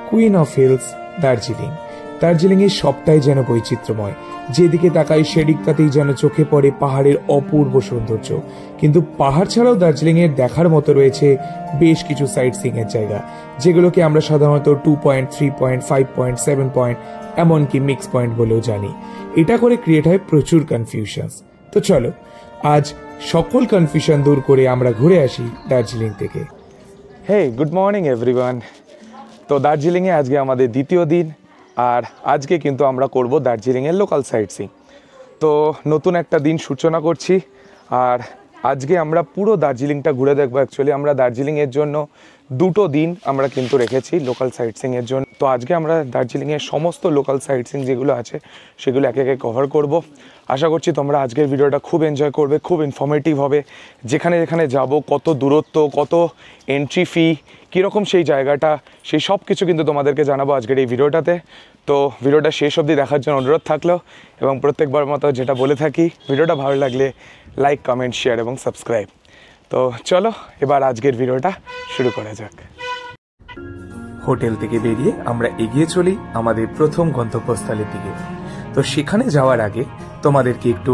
Queen of hills Darjeeling. দার্জিলিংয়ের সবটাই যেন বৈচিত্র্যময়, যেদিকে তাকাই সেদিকটাতেই যেন চোখে পড়ে পাহাড়ের অপূর্ব সৌন্দর্য। কিন্তু পাহাড় ছাড়াও দার্জিলিংয়ের দেখার মতো রয়েছে বেশ কিছু সাইট সিইং এর জায়গা, যেগুলোকে আমরা সাধারণত 2 পয়েন্ট, 3 পয়েন্ট, 5 পয়েন্ট, 7 পয়েন্ট, এমনকি মিক্স পয়েন্ট বলেও জানি। এটা করে ক্রিয়েট হয় প্রচুর কনফিউশন। তো চলো আজ সকল কনফিউশন দূর করে আমরা ঘুরে আসি দার্জিলিং থেকে। হে, গুড মর্নিং এভরিওয়ান। তো দার্জিলিংয়ে আজকে আমাদের দ্বিতীয় দিন, আর আজকে কিন্তু আমরা করব দার্জিলিংয়ের লোকাল সাইট সিইং। তো নতুন একটা দিন সূচনা করছি, আর আজকে আমরা পুরো দার্জিলিংটা ঘুরে দেখবো। অ্যাকচুয়ালি আমরা দার্জিলিংয়ের জন্য 2টো দিন আমরা কিন্তু রেখেছি লোকাল সাইট সিইংয়ের জন্য। তো আজকে আমরা দার্জিলিংয়ের সমস্ত লোকাল সাইট সিইং যেগুলো আছে সেগুলো একে একে কভার করব। আশা করছি তোমরা আজকের ভিডিওটা খুব এনজয় করবে, খুব ইনফরমেটিভ হবে। যেখানে যেখানে যাব, কত দূরত্ব, কত এন্ট্রি ফি, কীরকম সেই জায়গাটা, সেই সব কিছু কিন্তু তোমাদেরকে জানাবো আজকের এই ভিডিওটাতে। তো ভিডিওটা শেষ অবধি দেখার জন্য অনুরোধ থাকলো, এবং প্রত্যেকবার মতো যেটা বলে থাকি, ভিডিওটা ভালো লাগলে লাইক, কমেন্ট, শেয়ার এবং সাবস্ক্রাইব। তো চলো এবার আজকের ভিডিওটা শুরু করা যাক। হোটেল থেকে বেরিয়ে আমরা এগিয়ে চলি আমাদের প্রথম গন্তব্যস্থলের দিকে। তো সেখানে যাওয়ার আগে তোমাদেরকে একটু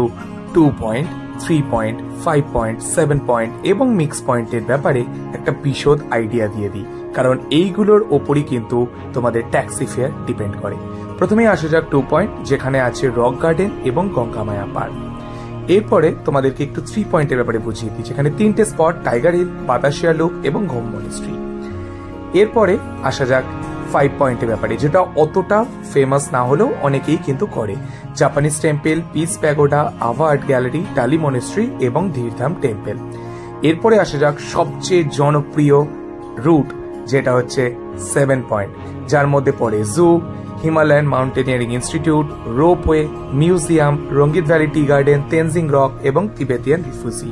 2 পয়েন্ট, 3 পয়েন্ট, 5 পয়েন্ট, 7 পয়েন্ট এবং মিক্স পয়েন্টের ব্যাপারে একটা বিশদ আইডিয়া দিয়ে দিই, কারণ এইগুলোর ওপরই কিন্তু তোমাদের ট্যাক্সি ফেয়ার ডিপেন্ড করে। প্রথমে আসা যাক 2 পয়েন্ট, যেখানে আছে রক গার্ডেন এবং গঙ্গামায়া পার্ক। এরপরে তোমাদেরকে একটু 3 পয়েন্টের ব্যাপারে বুঝিয়ে দিই, যেখানে 3টে spot, tiger hill, Batasia loop এবং ঘুম মনেস্ট্রি। এরপরে আসা যাক 5 পয়েন্টের ব্যাপারে, যেটা অতটা ফেমাস না হলেও অনেকেই কিন্তু করে। জাপানিজ টেম্পল, পিস প্যাগোডা, আভা আর্ট গ্যালারি, টালি মনেস্ট্রি এবং ধীরধাম টেম্পল। এরপরে আসা যাক সবচেয়ে জনপ্রিয় রুট, যেটা হচ্ছে 7 পয়েন্ট, যার মধ্যে পড়ে zoo, Himalayan mountaineering institute, ropeway, museum, Rangit valley tea garden, Tenzing rock এবং তিবেতিয়ান রিফিউজি।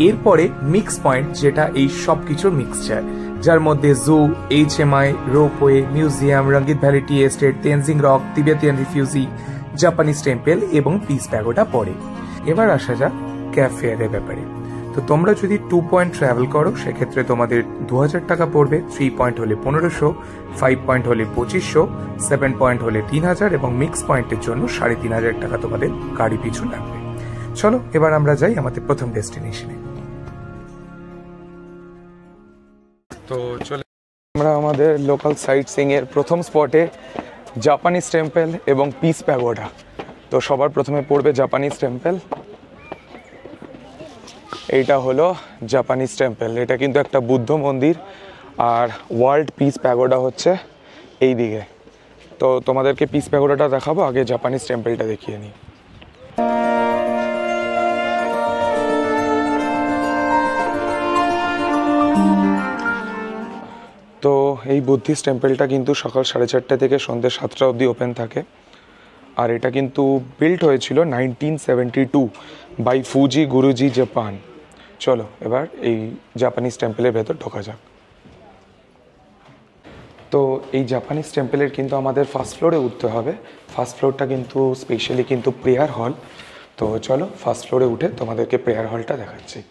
এরপরে মিক্স পয়েন্ট, যেটা এই সবকিছুর মিক্সচার, যার মধ্যে zoo, HMI, ropeway, museum, Rangit valley tea estate, Tenzing rock, Tibetan refugee, Japanese temple এবং পিস প্যাগোডা পড়ে। এবার আসা যাক ক্যাব ফেয়ারের ব্যাপারে। তো তোমরা যদি 2 পয়েন্ট ট্রাভেল করো, সেক্ষেত্রে তোমাদের 2000 টাকা পড়বে। 3 পয়েন্ট হলে 1500, 5 পয়েন্ট হলে 2500, 7 পয়েন্ট হলে 3000 এবং মিক্স পয়েন্টের জন্য 3500 টাকা তোমাদের গাড়ি পিছু লাগবে। চলো এবার আমরা যাই আমাদের প্রথম ডেস্টিনেশনে। তো চলে আমরা আমাদের লোকাল সাইট সিইং এর প্রথম স্পটে, জাপানিজ টেম্পল এবং পিস প্যাগোডা। তো সবার প্রথমে পড়বে জাপানিজ টেম্পল। এইটা হলো জাপানিজ টেম্পল, এটা কিন্তু একটা বুদ্ধ মন্দির, আর ওয়ার্ল্ড পিস প্যাগোডা হচ্ছে এই দিকে। তো তোমাদেরকে পিস প্যাগোডাটা দেখাবো, আগে জাপানিজ টেম্পলটা দেখিয়ে নিই। তো এই বুদ্ধিস্ট টেম্পলটা কিন্তু সকাল 4:30 থেকে সন্ধ্যে 7টা অবধি ওপেন থাকে, আর এটা কিন্তু বিল্ড হয়েছিল 1972 বাই ফুজি গুরুজি জাপান। চলো এবার এই জাপানিজ টেম্পলের ভেতর ঢোকা যাক। তো এই জাপানিজ টেম্পলের কিন্তু আমাদের ফার্স্ট ফ্লোরে উঠতে হবে। ফার্স্ট ফ্লোরটা কিন্তু স্পেশালি কিন্তু প্রেয়ার হল। তো চলো ফার্স্ট ফ্লোরে উঠে তোমাদেরকে প্রেয়ার হলটা দেখাচ্ছি।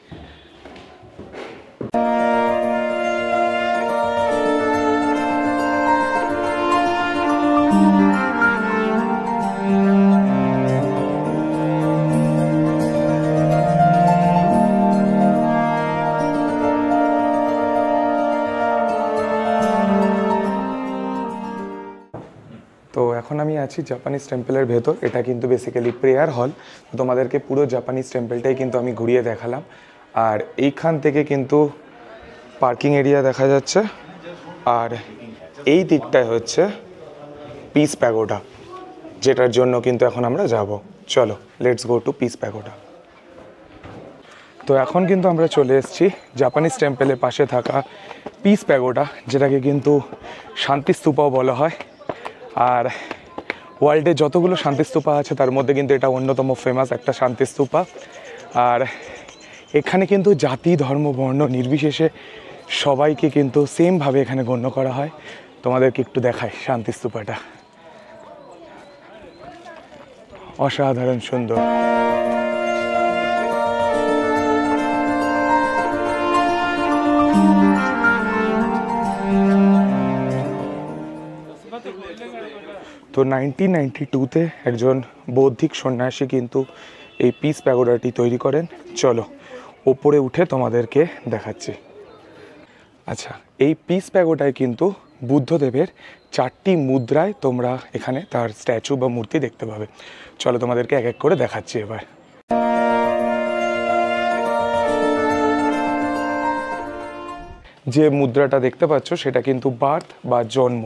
তো এখন আমি আছি জাপানিজ টেম্পলের ভেতর। এটা কিন্তু বেসিক্যালি প্রেয়ার হল। তোমাদেরকে পুরো জাপানিজ টেম্পলটাই কিন্তু আমি ঘুরিয়ে দেখালাম, আর এইখান থেকে কিন্তু পার্কিং এরিয়া দেখা যাচ্ছে, আর এই দিকটায় হচ্ছে পিস প্যাগোডা, যেটার জন্য কিন্তু এখন আমরা যাব। চলো let's go to piece pagoda. তো এখন কিন্তু আমরা চলে এসেছি জাপানিজ টেম্পলের পাশে থাকা পিস প্যাগোডা, যেটাকে কিন্তু শান্তিস্তূপাও বলা হয়। আর ওয়ার্ল্ডে যতগুলো শান্তিস্তূপা আছে তার মধ্যে কিন্তু এটা অন্যতম ফেমাস একটা শান্তিস্তূপা। আর এখানে কিন্তু জাতি, ধর্ম, বর্ণ নির্বিশেষে সবাইকে কিন্তু সেমভাবে এখানে গণ্য করা হয়। তোমাদেরকে একটু দেখাই শান্তিস্তূপাটা, অসাধারণ সুন্দর। তো 1992-তে একজন বৌদ্ধিক সন্ন্যাসী কিন্তু এই পিস প্যাগোডাটি তৈরি করেন। চলো ওপরে উঠে তোমাদেরকে দেখাচ্ছি। আচ্ছা, এই পিস প্যাগোডায় কিন্তু বুদ্ধদেবের 4টি মুদ্রায় তোমরা এখানে তার স্ট্যাচু বা মূর্তি দেখতে পাবে। চলো তোমাদেরকে এক এক করে দেখাচ্ছি এবার। যে মুদ্রাটা দেখতে পাচ্ছ সেটা কিন্তু বার্থ বা জন্ম।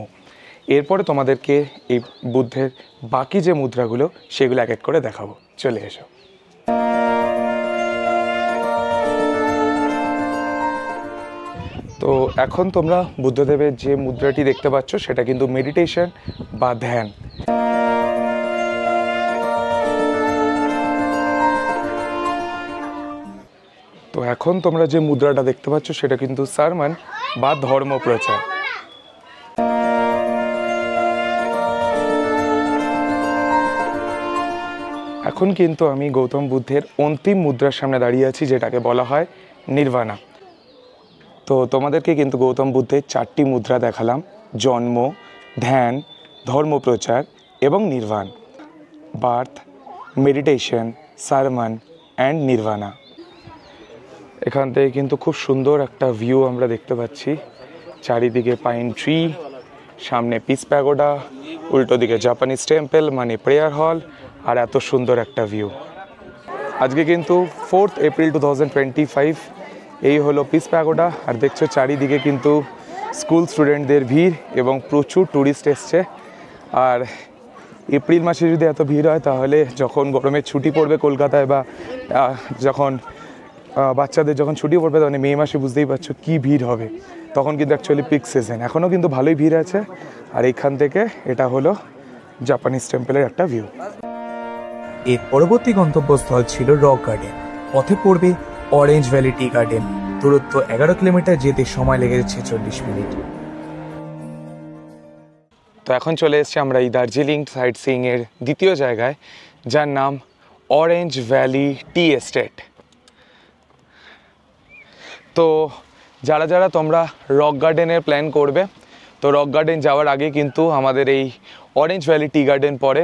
এরপরে তোমাদেরকে এই বুদ্ধের বাকি যে মুদ্রাগুলো সেগুলো এক এক করে দেখাবো। চলে এসো। তো এখন তোমরা বুদ্ধদেবের যে মুদ্রাটি দেখতে পাচ্ছ সেটা কিন্তু মেডিটেশন বা ধ্যান। তো এখন তোমরা যে মুদ্রাটা দেখতে পাচ্ছ সেটা কিন্তু সারমন বা ধর্মপ্রচার। এখন কিন্তু আমি গৌতম বুদ্ধের অন্তিম মুদ্রার সামনে দাঁড়িয়ে আছি, যেটাকে বলা হয় নির্বাণা। তো তোমাদেরকে কিন্তু গৌতম বুদ্ধের 4টি মুদ্রা দেখালাম: জন্ম, ধ্যান, ধর্মপ্রচার এবং নির্বাণ। Birth, meditation, sermon and nirvana. এখান থেকে কিন্তু খুব সুন্দর একটা ভিউ আমরা দেখতে পাচ্ছি। চারিদিকে পাইন ট্রি, সামনে পিস প্যাগোডা, উল্টো দিকে জাপানিজ টেম্পল মানে প্রেয়ার হল, আর এত সুন্দর একটা ভিউ। আজকে কিন্তু 4th এপ্রিল 2025। এই হলো পিস প্যাগোডা। আর দেখছো চারিদিকে কিন্তু স্কুল স্টুডেন্টদের ভিড় এবং প্রচুর ট্যুরিস্ট এসছে। আর এপ্রিল মাসে যদি এত ভিড় হয় তাহলে যখন গরমের ছুটি পড়বে কলকাতায়, বা যখন বাচ্চাদের যখন ছুটি পড়বে তখন মে মাসে বুঝতেই পারছো কী ভিড় হবে। তখন কিন্তু অ্যাকচুয়ালি পিক সিজন। এখনও কিন্তু ভালোই ভিড় আছে। আর এইখান থেকে এটা হলো জাপানিজ টেম্পলের একটা ভিউ। এর পরবর্তী গন্তব্যস্থল ছিল রক গার্ডেন। পথে পড়বে অরেঞ্জ ভ্যালি টি গার্ডেন। দূরত্ব 11 কিলোমিটার, যেতে সময় লেগেছে 46 মিনিট। তো এখন চলে এসেছি আমরা এই দার্জিলিং সাইট সিইংয়ের দ্বিতীয় জায়গায়, যার নাম অরেঞ্জ ভ্যালি টি এস্টেট। তো যারা যারা তোমরা রক গার্ডেনের প্ল্যান করবে, তো রক গার্ডেন যাওয়ার আগে কিন্তু আমাদের এই অরেঞ্জ ভ্যালি টি গার্ডেন পড়ে।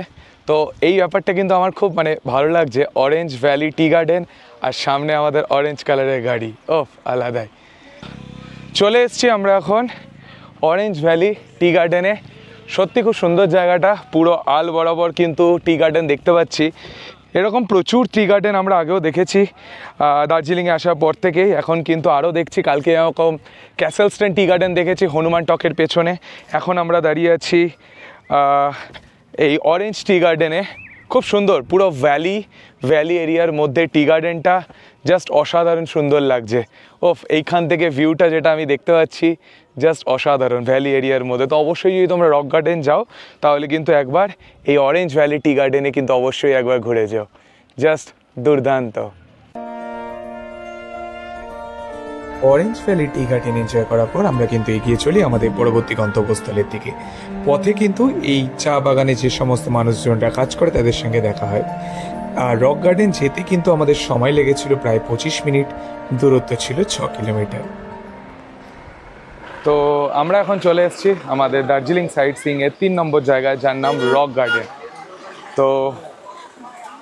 তো এই ব্যাপারটা কিন্তু আমার খুব ভালো লাগছে, অরেঞ্জ ভ্যালি টি গার্ডেন আর সামনে আমাদের অরেঞ্জ কালারের গাড়ি। ওফ, আলাদাই। চলে এসেছি আমরা এখন অরেঞ্জ ভ্যালি টি গার্ডেনে। সত্যি খুব সুন্দর জায়গাটা, পুরো আল বরাবর কিন্তু টি গার্ডেন দেখতে পাচ্ছি। এরকম প্রচুর টি গার্ডেন আমরা আগেও দেখেছি দার্জিলিংয়ে আসার পর থেকেই। এখন কিন্তু আরও দেখছি। কালকে এরকম ক্যাসেলস্টেন টি গার্ডেন দেখেছি হনুমান টকের পেছনে। এখন আমরা দাঁড়িয়ে আছি এই অরেঞ্জ টি গার্ডেনে। খুব সুন্দর, পুরো ভ্যালি এরিয়ার মধ্যে টি গার্ডেনটা জাস্ট অসাধারণ সুন্দর লাগছে। ওফ, এইখান থেকে ভিউটা যেটা আমি দেখতে পাচ্ছি জাস্ট অসাধারণ ভ্যালি এরিয়ার মধ্যে। তো অবশ্যই যদি তোমরা রক গার্ডেন যাও তাহলে কিন্তু একবার এই অরেঞ্জ ভ্যালি টি গার্ডেনে কিন্তু অবশ্যই একবার ঘুরে যাও। জাস্ট দুর্দান্ত। Orange valley tea garden enjoy করার পর আমরা কিন্তু এগিয়ে চলি আমাদের পরবর্তী গন্তব্যস্থলের দিকে। পথে কিন্তু এই চা বাগানে যে সমস্ত মানুষজনরা কাজ করে তাদের সঙ্গে দেখা হয়। আর রক গার্ডেন যেতে কিন্তু আমাদের সময় লেগেছিল প্রায় 25 মিনিট। দূরত্ব ছিল 6 কিলোমিটার। তো আমরা এখন চলে এসেছি আমাদের দার্জিলিং সাইট সিইংয়ের 3 নম্বর জায়গায়, যার নাম রক গার্ডেন। তো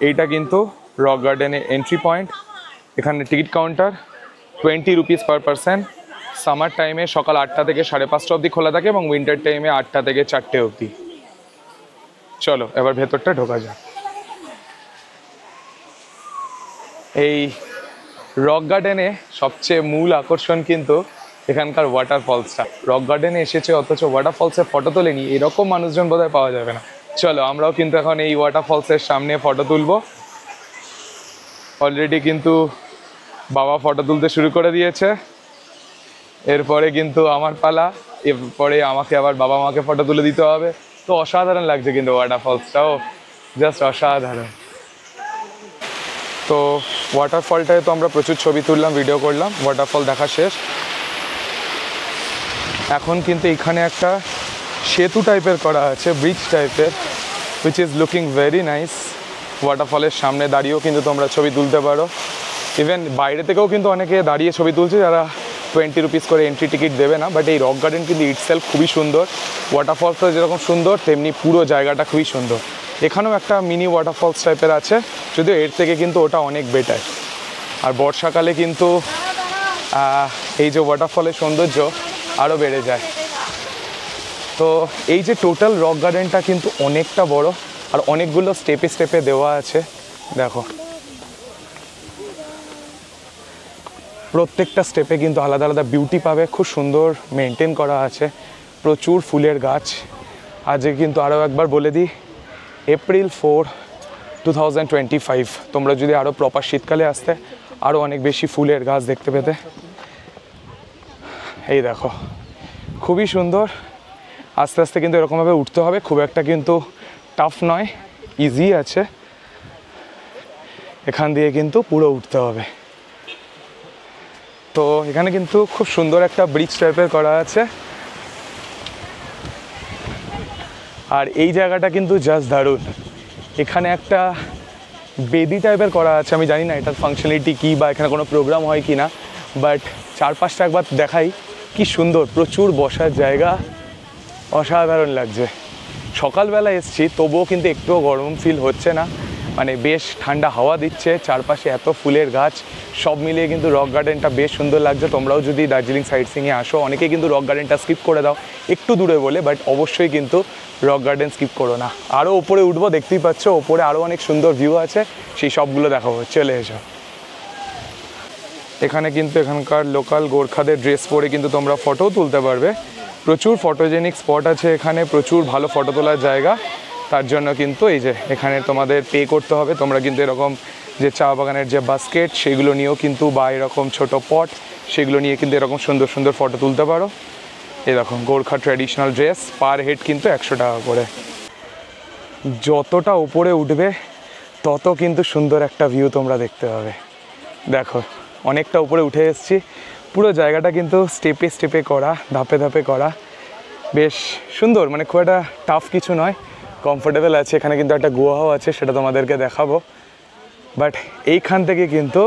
এইটা কিন্তু রক গার্ডেনের এন্ট্রি পয়েন্ট। এখানে ticket counter 20 rupees per person. Summer টাইমে সকাল 8টা থেকে 5:30 অবধি খোলা থাকে এবং উইন্টার টাইমে 8টা থেকে 4টে অবধি। চলো এবার ভেতরটা ঢোকা যাক। এই রক গার্ডেনে সবচেয়ে মূল আকর্ষণ কিন্তু এখানকার ওয়াটারফলসটা। রক গার্ডেনে এসেছে অথচ ওয়াটারফলসে ফটো তোলেনি, এরকম মানুষজন বোধহয় পাওয়া যাবে না। চলো আমরাও কিন্তু এখন এই ওয়াটারফলসের সামনে ফটো তুলবো। অলরেডি কিন্তু বাবা ফটো তুলতে শুরু করে দিয়েছে। এরপরে কিন্তু আমার পালা, এরপরে আমাকে আবার বাবা মাকে ফটো তুলে দিতে হবে। তো অসাধারণ লাগছে কিন্তু ওয়াটারফলসটাও, জাস্ট অসাধারণ। তো ওয়াটারফলটায় তো আমরা প্রচুর ছবি তুললাম, ভিডিও করলাম। ওয়াটারফল দেখা শেষ। এখন কিন্তু এখানে একটা সেতু টাইপের করা আছে, ব্রিজ টাইপের, which is looking very nice. ওয়াটারফলের সামনে দাঁড়িয়েও কিন্তু তোমরা ছবি তুলতে পারো। ইভেন বাইরে থেকেও কিন্তু অনেকে দাঁড়িয়ে ছবি তুলছে যারা 20 রুপিস করে এন্ট্রি টিকিট দেবে না, বাট এই রক গার্ডেন কিন্তু ইটসেলফ খুবই সুন্দর। ওয়াটারফলসটা যেরকম সুন্দর তেমনি পুরো জায়গাটা খুবই সুন্দর। এখানেও একটা মিনি ওয়াটারফলস টাইপের আছে, যদিও এর থেকে কিন্তু ওটা অনেক বেটার। আর বর্ষাকালে কিন্তু এই যে ওয়াটারফলের সৌন্দর্য আরও বেড়ে যায়। তো এই যে টোটাল রক গার্ডেনটা কিন্তু অনেকটা বড় আর অনেকগুলো স্টেপে স্টেপে দেওয়া আছে। দেখো প্রত্যেকটা স্টেপে কিন্তু আলাদা আলাদা বিউটি পাবে, খুব সুন্দর মেনটেন করা আছে, প্রচুর ফুলের গাছ। আজকে কিন্তু আরও একবার বলে দিই, এপ্রিল 4, 2025 তোমরা যদি আরও প্রপার শীতকালে আসতে আরও অনেক বেশি ফুলের গাছ দেখতে পেতে। এই দেখো খুবই সুন্দর। আস্তে আস্তে কিন্তু এরকমভাবে উঠতে হবে, খুব একটা কিন্তু টাফ নয়, ইজি আছে। এখান দিয়ে কিন্তু পুরো উঠতে হবে। তো এখানে কিন্তু খুব সুন্দর একটা ব্রিজ টাইপের করা আছে। আর এই জায়গাটা কিন্তু জাস্ট দারুণ। এখানে একটা বেদি টাইপের করা আছে, আমি জানি না এটার ফাংশনালিটি কী বা এখানে কোনো প্রোগ্রাম হয় কি না, বাট চারপাশটা একবার দেখাই, কি সুন্দর, প্রচুর বসার জায়গা, অসাধারণ লাগছে। সকালবেলা এসছি তবুও কিন্তু একটুও গরম ফিল হচ্ছে না, মানে বেশ ঠান্ডা হাওয়া দিচ্ছে, চারপাশে এত ফুলের গাছ, সব মিলিয়ে কিন্তু রক গার্ডেনটা বেশ সুন্দর লাগছে। তোমরাও যদি দার্জিলিং সাইট সিইংয়ে আসো, অনেকে কিন্তু রক গার্ডেনটা স্কিপ করে দাও একটু দূরে বলে, বাট অবশ্যই কিন্তু রক গার্ডেন স্কিপ করো না। আরও ওপরে উঠবো, দেখতেই পাচ্ছ ওপরে আরও অনেক সুন্দর ভিউ আছে, সেই সবগুলো দেখাবো, চলে এসো। এখানে কিন্তু এখানকার লোকাল গোর্খাদের ড্রেস পরে কিন্তু তোমরা ফটোও তুলতে পারবে। প্রচুর ফটোজেনিক স্পট আছে এখানে, প্রচুর ভালো ফটো তোলার জায়গা। তার জন্য কিন্তু এই যে এখানে তোমাদের পে করতে হবে। তোমরা কিন্তু এরকম যে চা বাগানের যে বাস্কেট সেগুলো নিয়েও কিন্তু, বা এরকম ছোটো পট সেগুলো নিয়ে কিন্তু এরকম সুন্দর সুন্দর ফটো তুলতে পারো। এরকম Gorkha traditional dress, per head কিন্তু 100 টাকা করে। যতটা উপরে উঠবে তত কিন্তু সুন্দর একটা ভিউ তোমরা দেখতে পাবে। দেখো অনেকটা উপরে উঠে এসেছি, পুরো জায়গাটা কিন্তু স্টেপে স্টেপে করা, ধাপে ধাপে করা, বেশ সুন্দর, মানে খুব একটা টাফ কিছু নয়, কমফোর্টেবল আছে। এখানে কিন্তু একটা গুহাও আছে, সেটা তোমাদেরকে দেখাবো। বাট এইখান থেকে কিন্তু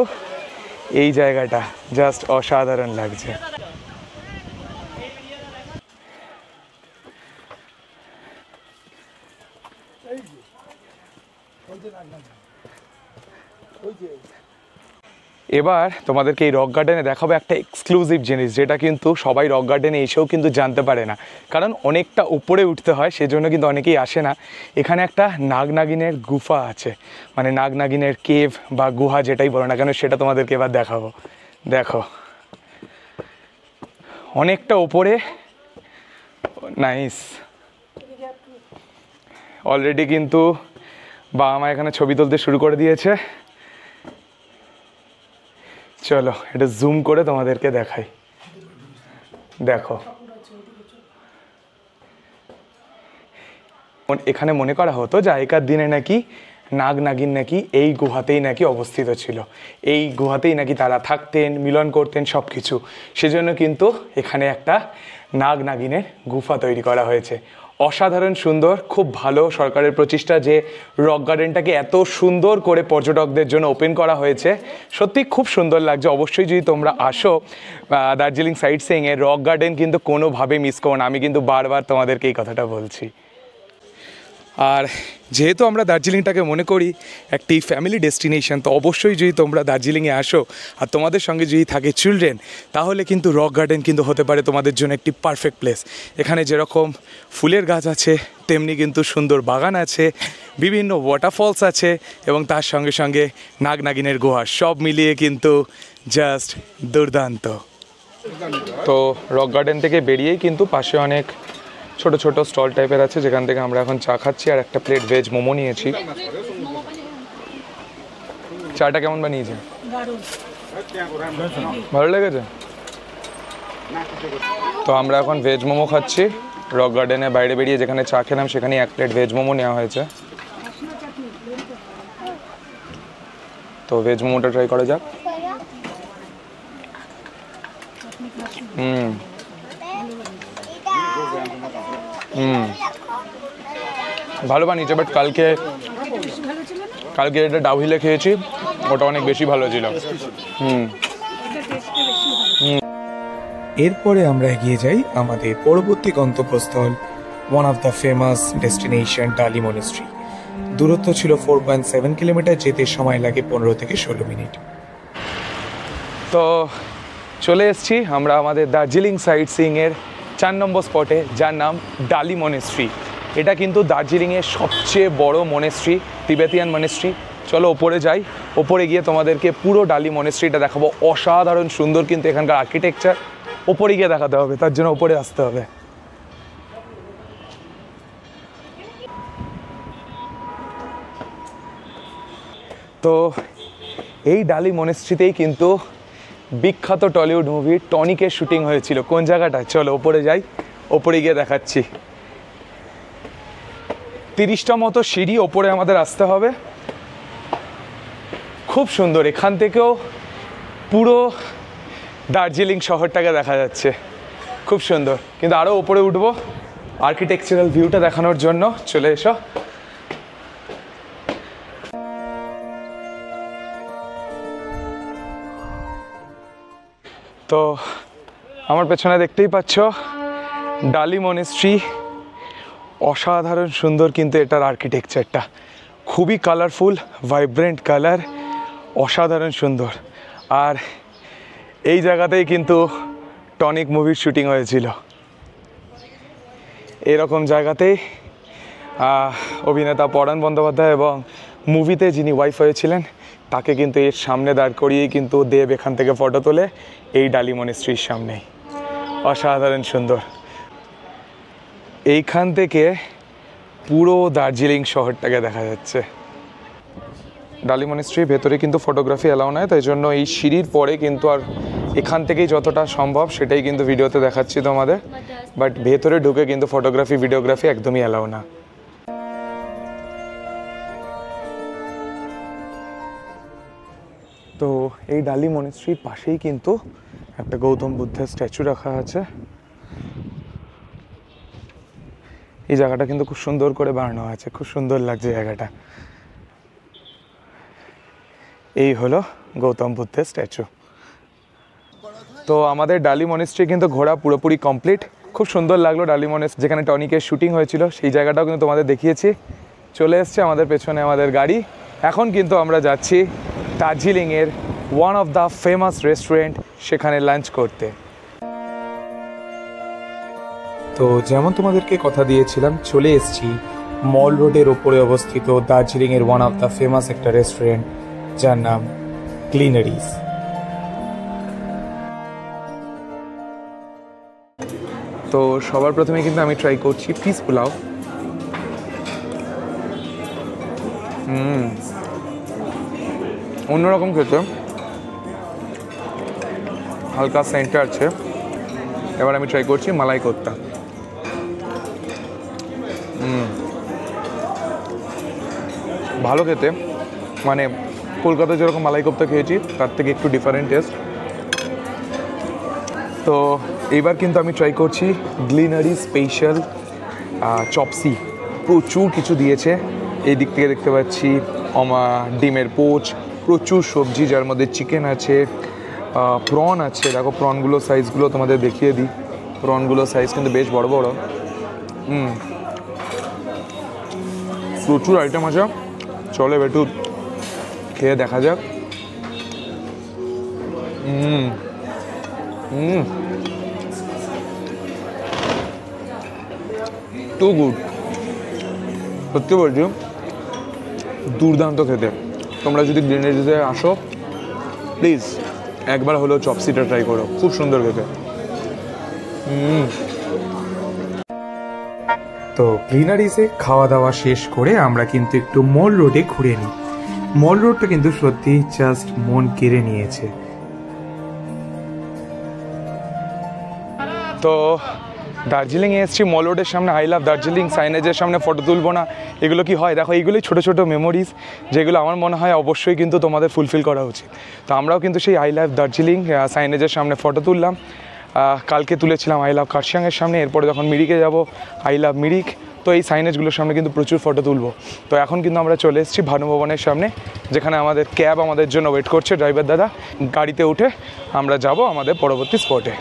এই জায়গাটা জাস্ট অসাধারণ লাগছে। এবার তোমাদেরকে এই রক গার্ডেনে দেখাবো একটা এক্সক্লুসিভ জিনিস, যেটা কিন্তু সবাই রক গার্ডেনে এসেও কিন্তু জানতে পারে না, কারণ অনেকটা উপরে উঠতে হয়, সেজন্য কিন্তু অনেকেই আসে না। এখানে একটা নাগনাগিনের গুফা আছে, মানে নাগনাগিনের কেভ বা গুহা যেটাই বলো না কেন, সেটা তোমাদেরকে এবার দেখাবো। দেখো অনেকটা উপরে, নাইস। অলরেডি কিন্তু বাবা মা এখানে ছবি তুলতে শুরু করে দিয়েছে। চলো এটা জুম করে তোমাদেরকে দেখাই। দেখো এখানে মনে করা হতো যে আগেকার দিনে নাকি নাগ নাগিন নাকি এই গুহাতেই নাকি অবস্থিত ছিল, এই গুহাতেই নাকি তারা থাকতেন, মিলন করতেন সব কিছু। সেজন্য কিন্তু এখানে একটা নাগ নাগিনের গুফা তৈরি করা হয়েছে। অসাধারণ সুন্দর, খুব ভালো সরকারের প্রচেষ্টা যে রক গার্ডেনটাকে এত সুন্দর করে পর্যটকদের জন্য ওপেন করা হয়েছে। সত্যি খুব সুন্দর লাগছে। অবশ্যই যদি তোমরা আসো দার্জিলিং সাইট সিইংয়ে, রক গার্ডেন কিন্তু কোনোভাবে মিস করো না, আমি কিন্তু বারবার তোমাদেরকে এই কথাটা বলছি। আর যেহেতু আমরা দার্জিলিংটাকে মনে করি একটি ফ্যামিলি ডেস্টিনেশন, তো অবশ্যই যদি তোমরা দার্জিলিংয়ে আসো আর তোমাদের সঙ্গে যদি থাকে চিলড্রেন, তাহলে কিন্তু রক গার্ডেন কিন্তু হতে পারে তোমাদের জন্য একটি পারফেক্ট প্লেস। এখানে যেরকম ফুলের গাছ আছে, তেমনি কিন্তু সুন্দর বাগান আছে, বিভিন্ন ওয়াটারফলস আছে, এবং তার সঙ্গে সঙ্গে নাগ নাগিনের গুহা, সব মিলিয়ে কিন্তু জাস্ট দুর্দান্ত। তো রক গার্ডেন থেকে বেরিয়েই কিন্তু পাশে অনেক ছোট ছোট স্টল টাইপের আছে, যেখান থেকে আমরা এখন চা খাচ্ছি আর একটা প্লেট ভেজ মোমো নিয়েছি। চাটা কেমন বানিয়েছে? ভালো লেগেছে? তো আমরা এখন ভেজ মোমো খাচ্ছি। রক গার্ডেনে বাইরে বেরিয়ে যেখানে চা খেলাম সেখানে এক প্লেট ভেজ মোমো নেওয়া হয়েছে। তো ভেজ মোমোটা ট্রাই করা যাক। ভালো বানিয়েছে, বাট কালকে এটা ডাউহিলে খেয়েছি, ওটা অনেক বেশি ভালো ছিল। এরপরে আমরা এগিয়ে যাই আমাদের পরবর্তী গন্তব্যস্থল, one of the famous destination ডালি মনেস্ট্রি। দূরত্ব ছিল 4.7 কিলোমিটার, যেতে সময় লাগে 15 থেকে 16 মিনিট। তো চলে এসেছি আমরা আমাদের দার্জিলিং সাইট সিইংয়ের 4 নম্বর স্পটে, যার নাম ডালি মনেস্ট্রি। এটা কিন্তু দার্জিলিংয়ের সবচেয়ে বড় মনেস্ট্রি, তিবেতিয়ান মনেস্ট্রি। চলো ওপরে যাই, ওপরে গিয়ে তোমাদেরকে পুরো ডালি মনেস্ট্রিটা দেখাবো। অসাধারণ সুন্দর কিন্তু এখানকার আর্কিটেকচার। ওপরে গিয়ে দেখাতে হবে, তার জন্য ওপরে আসতে হবে। তো এই ডালি মনেস্ট্রিতেই কিন্তু বিখ্যাত টলিউড মুভি টনিকের শুটিং হয়েছিল। কোন জায়গাটা? চলো ওপরে যাই, ওপরে গিয়ে দেখাচ্ছি। 30টা মতো সিঁড়ি ওপরে আমাদের আসতে হবে। খুব সুন্দর, এখান থেকেও পুরো দার্জিলিং শহরটাকে দেখা যাচ্ছে, খুব সুন্দর। কিন্তু আরও ওপরে উঠবো আর্কিটেকচারাল ভিউটা দেখানোর জন্য। চলে এসো। তো আমার পেছনে দেখতেই পাচ্ছ ডালি মনেস্ট্রি। অসাধারণ সুন্দর কিন্তু এটার আর্কিটেকচারটা, খুবই কালারফুল, ভাইব্রেন্ট কালার, অসাধারণ সুন্দর। আর এই জায়গাতেই কিন্তু টনিক মুভির শুটিং হয়েছিল। এরকম জায়গাতেই অভিনেতা পরাণ বন্দ্যোপাধ্যায় এবং মুভিতে যিনি ওয়াইফ হয়েছিলেন তাকে কিন্তু এর সামনে দাঁড় করিয়েই কিন্তু দেব এখান থেকে ফটো তোলে, এই ডালি মনেস্ট্রির সামনেই। অসাধারণ সুন্দর। এইখান থেকে পুরো দার্জিলিং শহরটাকে দেখা যাচ্ছে। ডালি মনেস্ট্রির ভেতরে কিন্তু ফটোগ্রাফি অ্যালাউ নয়, তাই জন্য এই সিঁড়ির পরে কিন্তু আর এখান থেকেই যতটা সম্ভব সেটাই কিন্তু ভিডিওতে দেখাচ্ছি তোমাদের। বাট ভেতরে ঢুকে কিন্তু ফটোগ্রাফি ভিডিওগ্রাফি একদমই অ্যালাউ না। তো এই ডালি মনেস্ট্রির পাশেই কিন্তু একটা গৌতম বুদ্ধের স্ট্যাচু রাখা আছে। এই জায়গাটা কিন্তু খুব সুন্দর করে বানানো আছে, খুব সুন্দর লাগছে জায়গাটা। এই হলো গৌতম বুদ্ধের স্ট্যাচু। তো আমাদের ডালি মনেস্ট্রি কিন্তু ঘোরা পুরোপুরি কমপ্লিট। খুব সুন্দর লাগলো ডালি মনেস্ট্রি, যেখানে টনিকের শুটিং হয়েছিল সেই জায়গাটাও কিন্তু তোমাদের দেখিয়েছি। চলে এসছে আমাদের পেছনে আমাদের গাড়ি। এখন কিন্তু আমরা যাচ্ছি দার্জিলিংয়ের one of the famous restaurant, সেখানে লাঞ্চ করতে। তো যেমন তোমাদেরকে কথা দিয়েছিলাম, চলে এসেছি মল রোডের ওপরে অবস্থিত দার্জিলিংয়ের ওয়ান অফ দ্য ফেমাস একটা রেস্টুরেন্ট, যার নাম ক্লিনারিস। তো সবার প্রথমে কিন্তু আমি ট্রাই করছি ফিশ পোলাও। অন্যরকম খেতে, হালকা সেন্টার আছে। এবার আমি ট্রাই করছি মালাই কোপ্তা। ভালো খেতে, মানে কলকাতায় যেরকম মালাই কোপ্তা খেয়েছি তার থেকে একটু ডিফারেন্ট টেস্ট। তো এইবার কিন্তু আমি ট্রাই করছি গ্লিনারি স্পেশাল চপসি। প্রচুর কিছু দিয়েছে। এই দিক থেকে দেখতে পাচ্ছি ডিমের পোচ, প্রচুর সবজি, যার মধ্যে চিকেন আছে, প্রন আছে। দেখো প্রনগুলো সাইজগুলো তোমাদের দেখিয়ে দিই। প্রনগুলো সাইজ কিন্তু বেশ বড় বড়। প্রচুর আইটেম আছে। চলে একটু খেয়ে দেখা যাক। টু গুড, সত্যি বলছি দুর্দান্ত খেতে। তোমরা যদি গ্লিনারিতে আসো প্লিজ একবার হলেও চপসিটা ট্রাই করো, খুব সুন্দর খেতে। তো গ্লিনারিসে খাওয়া দাওয়া শেষ করে আমরা কিন্তু একটু মল রোডে ঘুরে নিই। মল রোডটা কিন্তু সত্যি জাস্ট মন কেড়ে নিয়েছে। তো দার্জিলিংয়ে এসেছি, মল রোডের সামনে আই লাভ দার্জিলিং সাইনেজের সামনে ফটো তুলবো না, এগুলো কি হয়? দেখো এইগুলোই ছোটো ছোটো মেমোরিজ, যেগুলো আমার মনে হয় অবশ্যই কিন্তু তোমাদের ফুলফিল করা উচিত। তো আমরাও কিন্তু সেই আই লাভ দার্জিলিং সাইনেজের সামনে ফটো তুললাম। কালকে তুলেছিলাম আই লাভ কার্শিয়াংয়ের সামনে, এরপরে যখন মিরিকে যাব আই লাভ মিরিক। তো এই সাইনেজগুলোর সামনে কিন্তু প্রচুর ফটো তুলবো। তো এখন কিন্তু আমরা চলে এসেছি ভানুভবনের সামনে, যেখানে আমাদের ক্যাব আমাদের জন্য ওয়েট করছে। ড্রাইভার দাদা, গাড়িতে উঠে আমরা যাব আমাদের পরবর্তী স্পটে।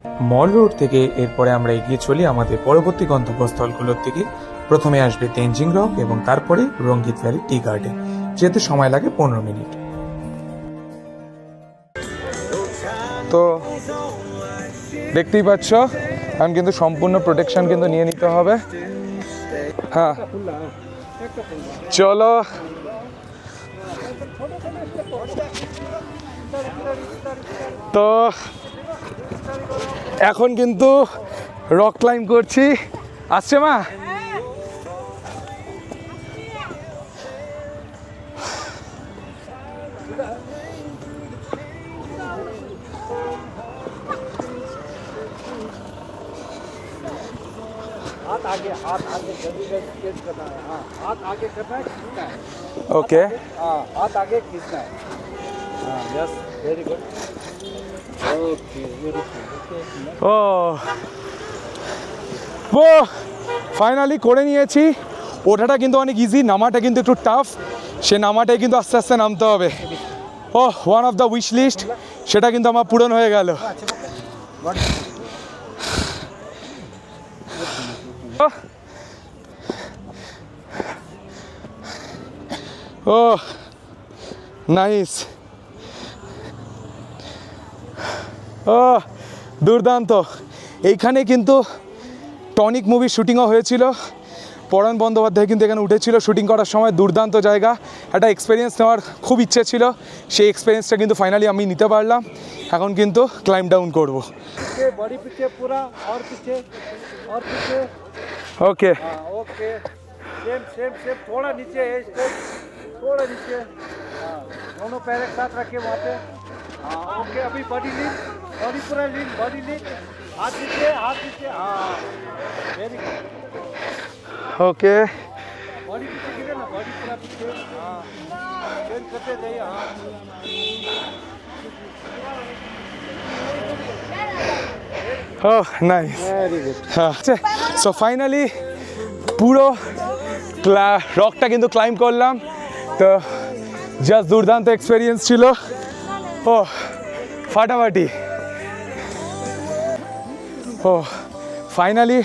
মল রোড থেকে এরপরে আমরা এগিয়ে চলি আমাদের পরবর্তী গন্তব্যস্থলগুলোর দিকে। প্রথমে আসবে তেনজিং রক এবং তারপরে রঙ্গিত ভ্যালি টি গার্ডেন, যেতে সময় লাগে 15 মিনিট। তো দেখতেই পাচ্ছ আমি কিন্তু সম্পূর্ণ প্রোটেকশন কিন্তু নিয়ে নিতে হবে। হ্যাঁ চলো, তো এখন কিন্তু রক ক্লাইম্ব করছি। আসছে মা? हाथ आगे जल्दी केस करना है। हाँ, हाथ आगे करना है, खींचना है। ओके, हाँ, हाथ आगे खींचना है। हाँ, यस, वेरी गुड। ओके, ও ও ফাইনালি করে নিয়েছি। ওঠাটা কিন্তু অনেক ইজি, নামাটা কিন্তু একটু টাফ। সে নামাটাই কিন্তু আস্তে আস্তে নামতে হবে। ও one of the wish list, সেটা কিন্তু আমার পূরণ হয়ে গেল। ও নাইস, ও দুর্দান্ত। এইখানে কিন্তু টনিক মুভির শুটিংও হয়েছিল। পরাণ বন্দ্যোপাধ্যায় কিন্তু এখানে উঠেছিল শুটিং করার সময়। দুর্দান্ত জায়গা, একটা এক্সপিরিয়েন্স নেওয়ার খুব ইচ্ছে ছিল, সেই এক্সপিরিয়েন্সটা কিন্তু ফাইনালি আমি নিতে পারলাম। এখন কিন্তু ক্লাইম্ব ডাউন করব। बॉडी पीछे पूरा और पीछे ओके हाँ ओके, सेम थोड़ा नीचे है, स्टेप थोड़ा नीचे। हाँ, दोनों पैर एक साथ रखे वहाँ पे। हाँ ओके, अभी बॉडी लीन, बॉडी पूरा लीन, बॉडी लीन, हाथ नीचे। हाँ वेरी गुड। ओके बॉडी पीछे गिरे ना, बॉडी पूरा पीछे। हाँ, चेंज करते जाइए। हाँ oh nice, very good. So finally পুরো রকটা কিন্তু ক্লাইম্ব করলাম। তো জাস্ট দুর্দান্ত এক্সপিরিয়েন্স ছিল। ও ফাটাফাটি। ও ফাইনালি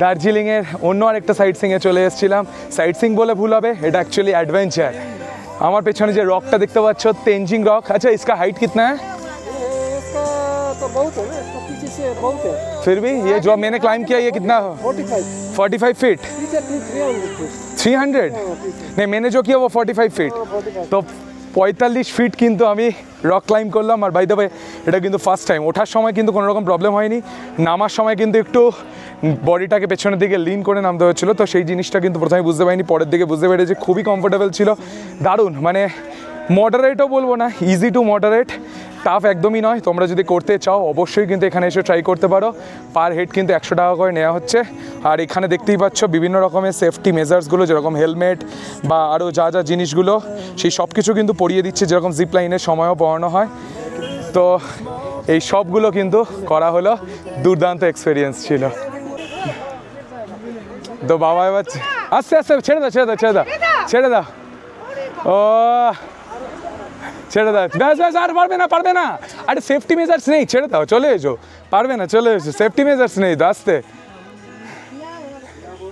দার্জিলিংয়ের অন্য আরেকটা সাইট সিংয়ে চলে এসেছিলাম। সাইট সিং বলে ভুল হবে, এটা অ্যাকচুয়ালি অ্যাডভেঞ্চার। আমার পেছনে যে রকটা দেখতে পাচ্ছ তেনজিং রক। আচ্ছা इसका हाइट कितना है? इसका तो बहुत है ना, इसका पीछे से बहुत है। फिर भी ये जो मैंने क्लाइंब किया ये कितना? 45 फीट। पीछे 300 फीट। 300? नहीं, मैंने जो किया वो 45 ফিট। তো 45 ফিট কিন্তু আমি রক ক্লাইম্ব করলাম। আর বাই দ্য ওয়ে এটা কিন্তু ফার্স্ট টাইম। ওঠার সময় কিন্তু কোনো রকম প্রবলেম হয়নি, নামার সময় কিন্তু একটু বডিটাকে পেছনের দিকে লিন করে নামতে হচ্ছিলো। তো সেই জিনিসটা কিন্তু প্রথমে বুঝতে পারিনি, পরের দিকে বুঝতে পেরেছি। খুবই কমফোর্টেবল ছিল, দারুণ। মানে মডারেটও বলবো না, ইজি টু মডারেট, টাফ একদমই নয়। তোমরা যদি করতে চাও অবশ্যই কিন্তু এখানে এসে ট্রাই করতে পারো। পার হেড কিন্তু 100 টাকা করে নেওয়া হচ্ছে। আর এখানে দেখতেই পাচ্ছ বিভিন্ন রকমের সেফটি মেজার্সগুলো, যেরকম হেলমেট বা আরও যা যা জিনিসগুলো, সেই সব কিছু কিন্তু পরিয়ে দিচ্ছে, যেরকম জিপ লাইনের সময়ও পড়ানো হয়। তো এই সবগুলো কিন্তু করা হলো, দুর্দান্ত এক্সপিরিয়েন্স ছিল। তো বাবা এবার আস্তে আস্তে ছেড়ে দাও ছেড়ে দাও ও ছেড়ে দাও, ব্যাস আর পারবে না। আরে সেফটি মেজার্স নেই, ছেড়ে দাও, চলে এসো। পারবে না, চলে এসো, সেফটি মেজার্স নেই তো।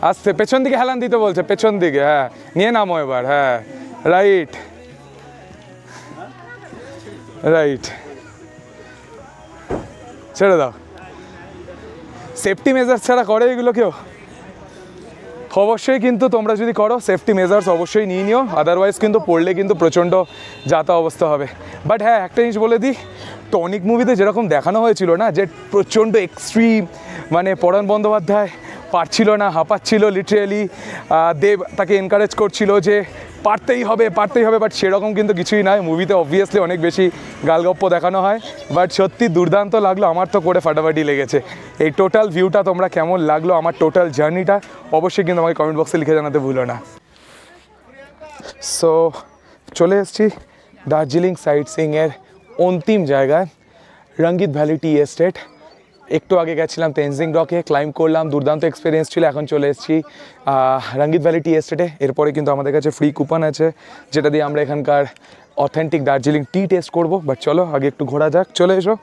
আস্তে পেছন দিকে হেলান দিতে বলছে, পেছন দিকে। হ্যাঁ নিয়ে নামো এবার। হ্যাঁ রাইট, ছেড়ে দাও। সেফটি মেজার্স ছাড়া করে এগুলো কেউ? অবশ্যই কিন্তু তোমরা যদি করো সেফটি মেজার্স অবশ্যই নিয়ে নিও, আদারওয়াইজ কিন্তু পড়লে কিন্তু প্রচণ্ড যাতা অবস্থা হবে। বাট হ্যাঁ একটা জিনিস বলে দিই, টনিক মুভিতে যেরকম দেখানো হয়েছিল না, যে প্রচণ্ড এক্সট্রিম, মানে পরাণ বন্দ্যোপাধ্যায় পারছিল না, হাঁপাচ্ছিল লিটারেলি, দেব তাকে এনকারেজ করছিল যে পারতেই হবে, বাট সেরকম কিন্তু কিছুই নয়। মুভিতে অবভিয়াসলি অনেক বেশি গালগপ্প দেখানো হয়, বাট সত্যি দুর্দান্ত লাগলো। আমার তো করে ফাটাফাটি লেগেছে। এই টোটাল ভিউটা তোমরা কেমন লাগলো, আমার টোটাল জার্নিটা অবশ্যই কিন্তু আমাকে কমেন্ট বক্সে লিখে জানাতে ভুলো না। সো চলে এসেছি দার্জিলিং সাইট সিইংয়ের অন্তিম জায়গায়, রঙ্গিত ভ্যালি টি এস্টেট। একটু আগে গেছিলাম তেনজিং রকে, ক্লাইম্ব করলাম, দুর্দান্ত এক্সপিরিয়েন্স ছিল। এখন চলে এসেছি রঙ্গিত ভ্যালি টি এস্টেটে। এরপরে কিন্তু আমাদের কাছে ফ্রি কুপন আছে, যেটা দিয়ে আমরা এখানকার অথেন্টিক দার্জিলিং টি টেস্ট করব। বাট চলো আগে একটু ঘোরা যাক, চলে এসো।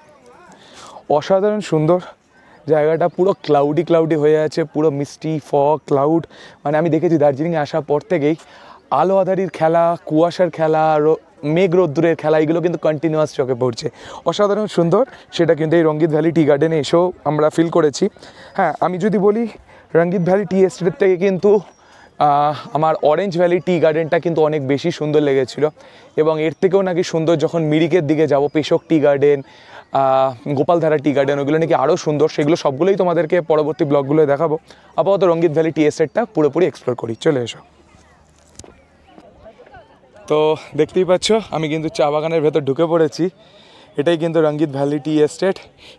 অসাধারণ সুন্দর জায়গাটা, পুরো ক্লাউডি হয়ে আছে, পুরো মিষ্টি ফগ ক্লাউড। মানে আমি দেখেছি দার্জিলিংয়ে আসার পর থেকেই আলো আঁধারির খেলা, কুয়াশার খেলা, মেঘ রোদ্দুরের খেলা, এগুলো কিন্তু কন্টিনিউয়াস চোখে পড়ছে, অসাধারণ সুন্দর। সেটা কিন্তু এই রঙ্গিত ভ্যালি টি গার্ডেনে এসেও আমরা ফিল করেছি। হ্যাঁ, আমি যদি বলি রঙ্গিত ভ্যালি টি এস্টেটের থেকে কিন্তু আমার অরেঞ্জ ভ্যালি টি গার্ডেনটা কিন্তু অনেক বেশি সুন্দর লেগেছিলো। এবং এর থেকেও নাকি সুন্দর যখন মিরিকের দিকে যাব, Peshok tea garden, Gopaldhara tea garden, ওগুলো নাকি আরও সুন্দর। সেগুলো সবগুলোই তোমাদেরকে পরবর্তী ব্লগগুলোয় দেখাবো। আপাতত রঙ্গিত ভ্যালি টি এস্টেটটা পুরোপুরি এক্সপ্লোর করি, চলে এসো। তো দেখতেই পাচ্ছ আমি কিন্তু চা বাগানের ভেতর ঢুকে পড়েছি। এটাই কিন্তু রঙ্গিত ভ্যালি টি এস্টেট।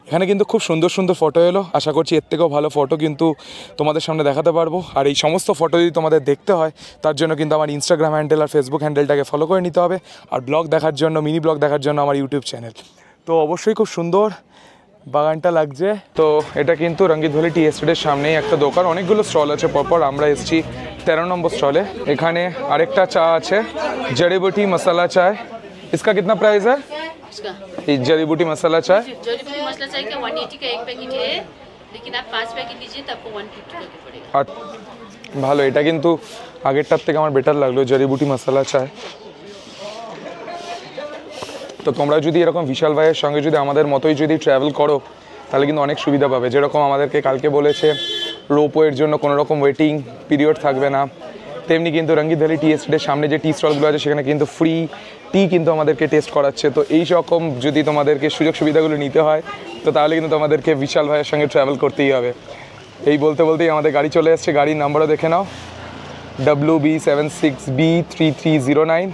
এখানে কিন্তু খুব সুন্দর সুন্দর ফটো এলো, আশা করছি এর থেকেও ভালো ফটো কিন্তু তোমাদের সামনে দেখাতে পারবো। আর এই সমস্ত ফটো যদি তোমাদের দেখতে হয় তার জন্য কিন্তু আমার ইনস্টাগ্রাম হ্যান্ডেল আর ফেসবুক হ্যান্ডেলটাকে ফলো করে নিতে হবে। আর ব্লগ দেখার জন্য, মিনি ব্লগ দেখার জন্য আমার ইউটিউব চ্যানেল। তো অবশ্যই খুব সুন্দর বাগানটা লাগছে। তো এটা কিন্তু রঙ্গিত ভ্যালি টি এস্টেটের সামনেই একটা দোকান, অনেকগুলো স্টল আছে পরপর। আমরা এসেছি 13 নম্বর স্টলে। এখানে আরেকটা চা আছে, জড়িবুটি মশলা চায়। इसका कितना प्राइस है? जड़ी बूटी मसाला चाय, जड़ी बूटी मसाला चाय का 180 का एक पैकेट है, लेकिन आप 5 पैकेट लीजिए तो आपको 150 का पड़ेगा। ভালো, এটা কিন্তু আগেরটার থেকে আমার বেটার লাগলো, জড়ি বুটি মশলা চায়। তো তোমরা যদি এরকম বিশাল ভাইয়ের সঙ্গে যদি আমাদের মতোই যদি ট্রাভেল করো তাহলে কিন্তু অনেক সুবিধা পাবে। যেরকম আমাদেরকে কালকে বলেছে রোপওয়ের জন্য কোনো রকম ওয়েটিং পিরিয়ড থাকবে না, তেমনি কিন্তু রঙ্গিত ভ্যালি টি এস্টেটের সামনে যে টি স্টলগুলো আছে সেখানে কিন্তু ফ্রি টি কিন্তু আমাদেরকে টেস্ট করাচ্ছে। তো এই রকম যদি তোমাদেরকে সুযোগ সুবিধাগুলো নিতে হয় তো তাহলে কিন্তু তোমাদেরকে বিশাল ভাইয়ের সঙ্গে ট্রাভেল করতেই হবে। এই বলতে বলতেই আমাদের গাড়ি চলে এসছে, গাড়ির নাম্বারও দেখে নাও, WB76B3309।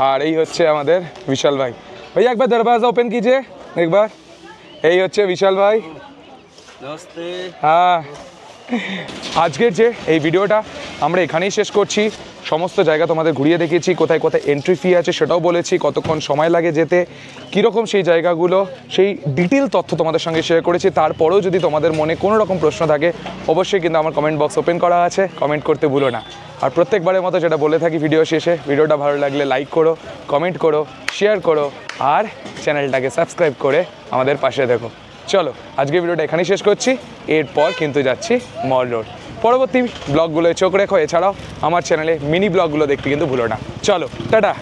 আর এই হচ্ছে আমাদের বিশাল ভাই। ভাই একবার দরওয়াজা ওপেন কিজিয়ে একবার। এই হচ্ছে বিশাল ভাই। नमस्ते। হ্যাঁ, আজকের যে এই ভিডিওটা আমরা এখানেই শেষ করছি। সমস্ত জায়গা তোমাদের ঘুরিয়ে দেখিয়েছি, কোথায় কোথায় এন্ট্রি ফি আছে সেটাও বলেছি, কতক্ষণ সময় লাগে যেতে, কীরকম সেই জায়গাগুলো, সেই ডিটেল তথ্য তোমাদের সঙ্গে শেয়ার করেছি। তারপরেও যদি তোমাদের মনে কোনো রকম প্রশ্ন থাকে অবশ্যই কিন্তু আমার কমেন্ট বক্স ওপেন করা আছে, কমেন্ট করতে ভুলো না। আর প্রত্যেকবারের মতো যেটা বলে থাকি ভিডিও শেষে, ভিডিওটা ভালো লাগলে লাইক করো, কমেন্ট করো, শেয়ার করো আর চ্যানেলটাকে সাবস্ক্রাইব করে আমাদের পাশে দেখো। চলো আজকে ভিডিওটা এখানেই শেষ করছি, এরপর কিন্তু যাচ্ছি মল রোড। পরবর্তী ব্লগগুলোয় চোখ রেখো, এছাড়াও আমার চ্যানেলে মিনি ব্লগগুলো দেখতে কিন্তু ভুলো না। চলো টাটা।